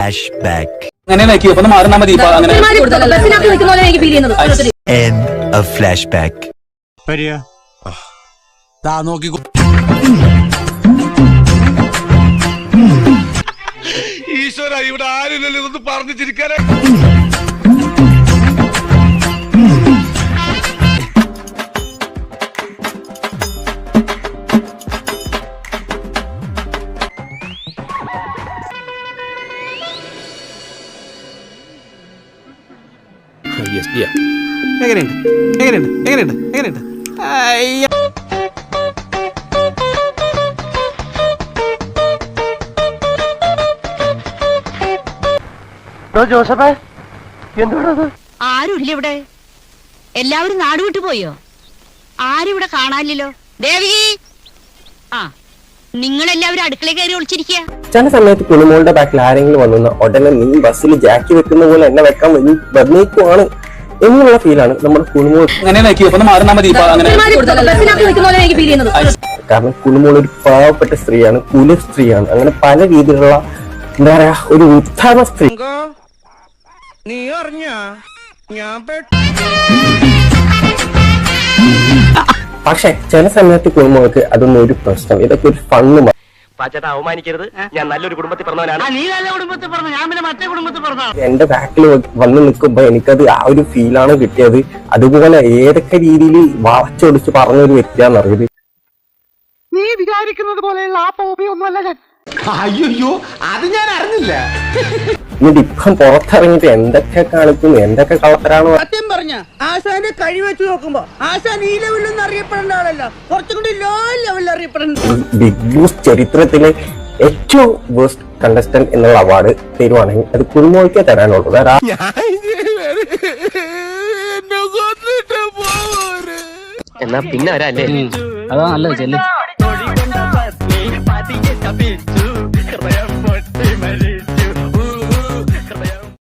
Flashback. End of flashback. ഈശ്വര ഇവിടെ ആരില്ലല്ലോ ഇതൊന്ന് പറഞ്ഞു ചിരിക്കാനേ. എങ്ങനെയുണ്ട് ജോസഫേ എന്തോടത്? ആരുമില്ല ഇവിടെ, എല്ലാവരും നാട് വിട്ടു പോയോ? ആരും ഇവിടെ കാണാനില്ലല്ലോ. ദേവി, ആ നിങ്ങളെല്ലാവരും അടുക്കള കയറി ഒളിച്ചിരിക്കുക. ചില സമയത്ത് കുളിമോളുടെ ബാക്കിൽ ആരെങ്കിലും വന്നു ഉടനെ നീ ബസ്സിൽ ജാക്കി വെക്കുന്ന പോലെ എന്നെ വെക്കാൻ വന്നേക്കുവാണ് എന്നുള്ള ഫീലാണ് നമ്മുടെ കുളിമോൾ. കാരണം കുളിമോൾ ഒരു പാവപ്പെട്ട സ്ത്രീയാണ്, കുല സ്ത്രീയാണ്, അങ്ങനെ പല രീതിയിലുള്ള എന്താ പറയാ ഒരു ഉത്ഥാന സ്ത്രീ. നീ അറിഞ്ഞ ഞാൻ പക്ഷെ ചില സമയത്ത് കുളിമോൾക്ക് അതൊന്നും ഒരു പ്രശ്നം, ഇതൊക്കെ ഒരു ഫണ്ണ്. അവമാനിക്കരുത്, ഞാൻ നല്ലൊരു കുടുംബത്തിൽ പറഞ്ഞവനാണ്. നീ നല്ല കുടുംബത്തിൽ പറഞ്ഞു, ഞാൻ പിന്നെ മറ്റേ കുടുംബത്തിൽ പറഞ്ഞു. എന്റെ ബാക്കിൽ വന്ന് നിൽക്കുമ്പോ എനിക്കത് ആ ഒരു ഫീലാണ് കിട്ടിയത്. അതുപോലെ ഏതൊക്കെ രീതിയിൽ വളച്ചൊടിച്ച് പറഞ്ഞൊരു വ്യക്തിയാണെന്നറിയത്. നീ വിചാരിക്കുന്നത് പോലെയുള്ള ആ പോപിയൊന്നുമല്ല ഞാൻ. അയ്യോ അത് ഞാൻ അറിഞ്ഞില്ല. എന്നിട്ട് ഇപ്പം പുറത്തിറങ്ങിട്ട് എന്തൊക്കെ കാണിക്കുന്നു, എന്തൊക്കെ കളത്തരാണ്. സത്യം പറഞ്ഞ ആശാന്റെ കഴിവ് വെച്ച് നോക്കുമ്പോ ആശാൻ ഈ ലെവലിലൊന്നും അറിയപ്പെടേണ്ട ആളല്ല, കുറച്ചും കൂടി ലോ ലെവലിൽ അറിയപ്പെടേണ്ട. ബിഗ് ബോസ് ചരിത്രത്തിലെ ഏറ്റവും വേസ്റ്റ് കണ്ടസ്റ്റന്റ് എന്നുള്ള അവാർഡ് തരുവാണെങ്കിൽ അത് കുടുംബോയ്ക്കേ തരാനുള്ളൂ. വേറെ എന്നാ പിന്നെ വരാല്ലേ? അതാ നല്ലത് ചെല്ലു.